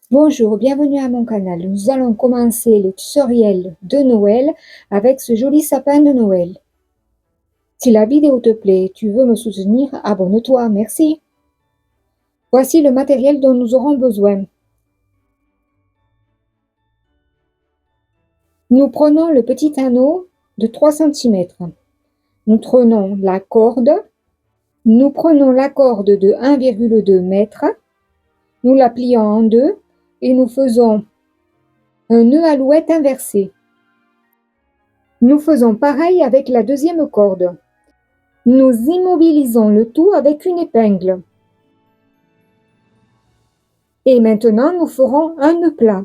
Bonjour, bienvenue à mon canal. Nous allons commencer les tutoriels de Noël avec ce joli sapin de Noël. Si la vidéo te plaît et tu veux me soutenir, abonne-toi, merci. Voici le matériel dont nous aurons besoin. Nous prenons le petit anneau de 3 cm. Nous prenons la corde. Nous prenons la corde de 1,2 m. Nous la plions en deux et nous faisons un nœud alouette inversé. Nous faisons pareil avec la deuxième corde. Nous immobilisons le tout avec une épingle. Et maintenant, nous ferons un nœud plat.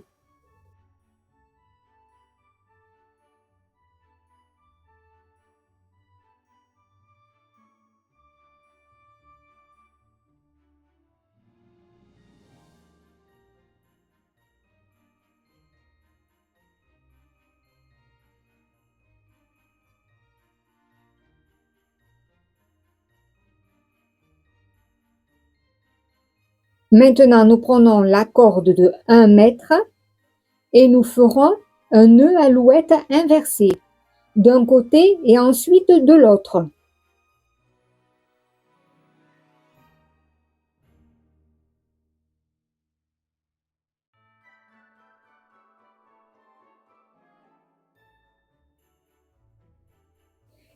Maintenant, nous prenons la corde de 1 mètre et nous ferons un nœud alouette inversé d'un côté et ensuite de l'autre.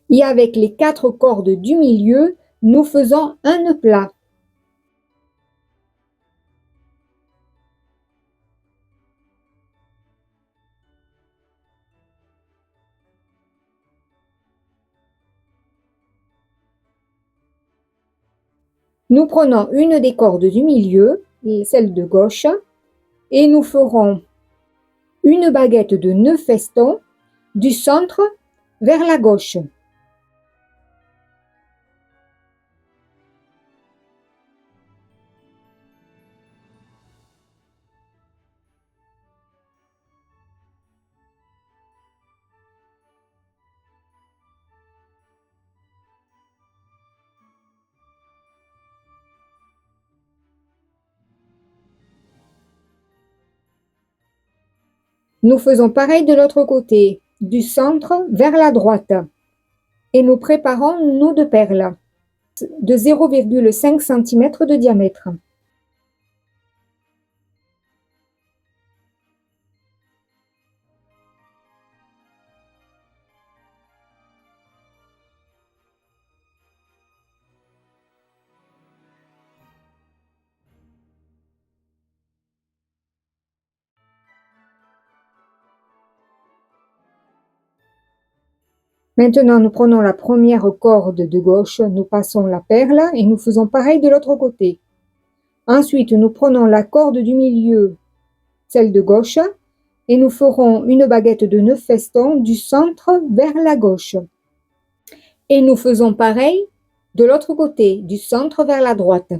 Et avec les 4 cordes du milieu, nous faisons un nœud plat. Nous prenons une des cordes du milieu, celle de gauche, et nous ferons une baguette de nœud feston du centre vers la gauche. Nous faisons pareil de l'autre côté, du centre vers la droite. Et nous préparons nos deux perles de 0,5 cm de diamètre. Maintenant, nous prenons la première corde de gauche, nous passons la perle et nous faisons pareil de l'autre côté. Ensuite, nous prenons la corde du milieu, celle de gauche, et nous ferons une baguette de nœud feston du centre vers la gauche. Et nous faisons pareil de l'autre côté, du centre vers la droite.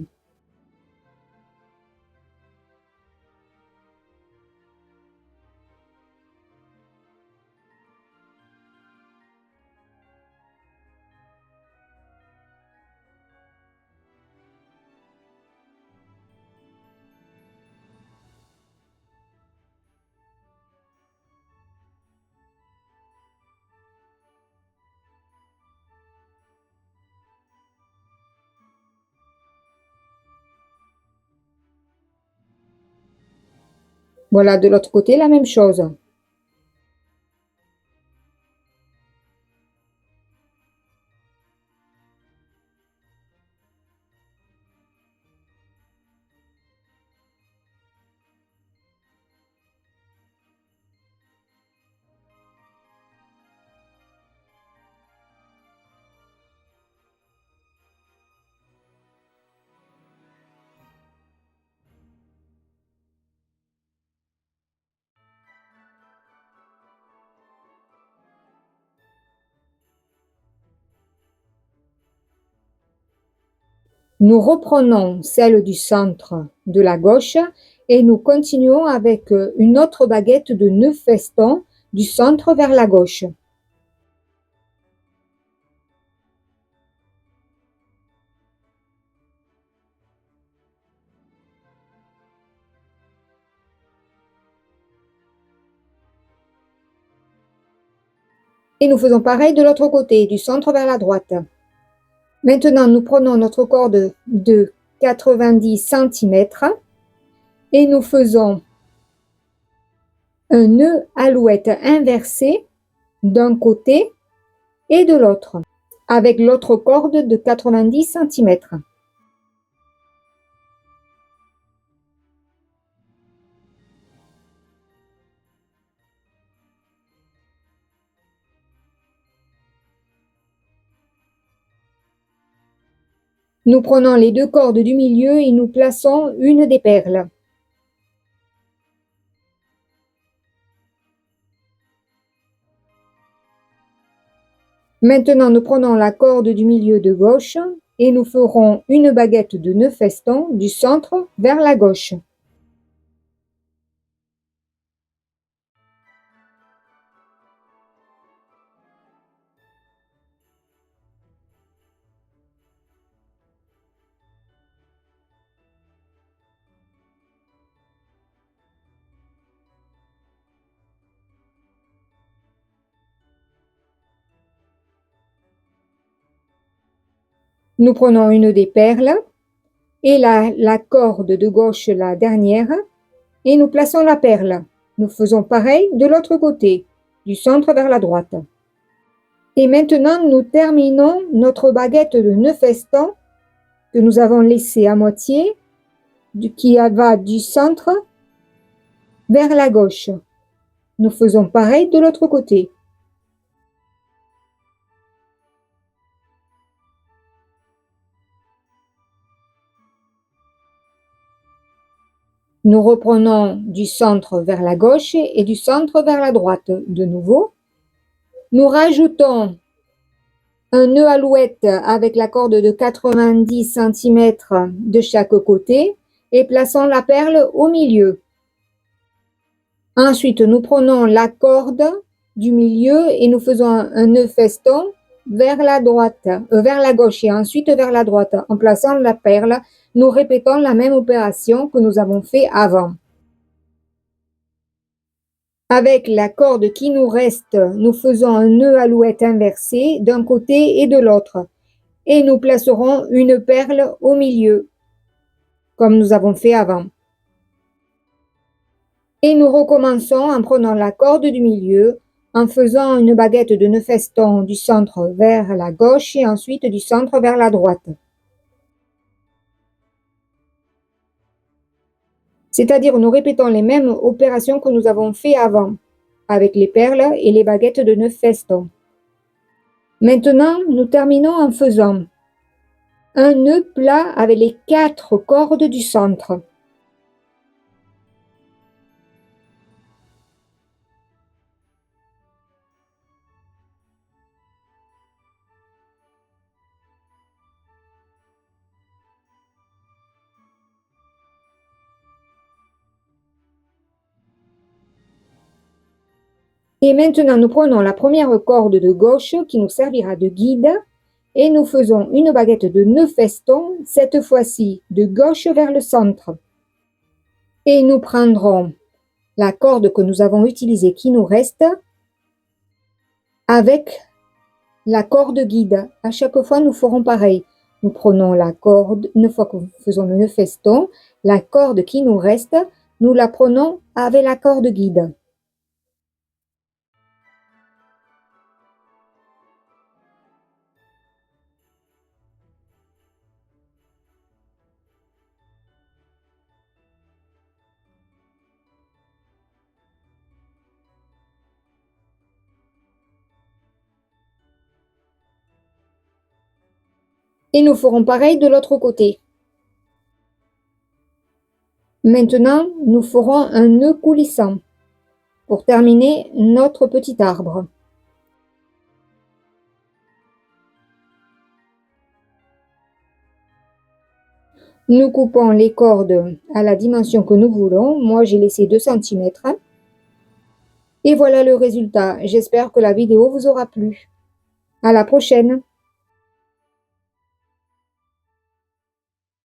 Voilà, de l'autre côté, la même chose. Nous reprenons celle du centre de la gauche et nous continuons avec une autre baguette de nœud feston du centre vers la gauche. Et nous faisons pareil de l'autre côté, du centre vers la droite. Maintenant, nous prenons notre corde de 90 cm et nous faisons un nœud alouette inversé d'un côté et de l'autre, avec l'autre corde de 90 cm. Nous prenons les deux cordes du milieu et nous plaçons une des perles. Maintenant, nous prenons la corde du milieu de gauche et nous ferons une baguette de nœud feston du centre vers la gauche. Nous prenons une des perles et la corde de gauche, la dernière, et nous plaçons la perle. Nous faisons pareil de l'autre côté, du centre vers la droite. Et maintenant, nous terminons notre baguette de nœud feston que nous avons laissée à moitié, qui va du centre vers la gauche. Nous faisons pareil de l'autre côté. Nous reprenons du centre vers la gauche et du centre vers la droite de nouveau. Nous rajoutons un nœud alouette avec la corde de 90 cm de chaque côté et plaçons la perle au milieu. Ensuite, nous prenons la corde du milieu et nous faisons un nœud feston vers la droite, vers la gauche et ensuite vers la droite. En plaçant la perle, nous répétons la même opération que nous avons fait avant. Avec la corde qui nous reste, nous faisons un nœud alouette inversé d'un côté et de l'autre. Et nous placerons une perle au milieu, comme nous avons fait avant. Et nous recommençons en prenant la corde du milieu, en faisant une baguette de nœud feston du centre vers la gauche et ensuite du centre vers la droite. C'est-à-dire, nous répétons les mêmes opérations que nous avons fait avant, avec les perles et les baguettes de nœud feston. Maintenant, nous terminons en faisant un nœud plat avec les 4 cordes du centre. Et maintenant, nous prenons la première corde de gauche qui nous servira de guide et nous faisons une baguette de nœud feston, cette fois-ci de gauche vers le centre. Et nous prendrons la corde que nous avons utilisée qui nous reste avec la corde guide. À chaque fois, nous ferons pareil. Nous prenons la corde, une fois que nous faisons le nœud feston, la corde qui nous reste, nous la prenons avec la corde guide. Et nous ferons pareil de l'autre côté. Maintenant, nous ferons un nœud coulissant pour terminer notre petit arbre. Nous coupons les cordes à la dimension que nous voulons. Moi, j'ai laissé 2 cm. Et voilà le résultat. J'espère que la vidéo vous aura plu. À la prochaine!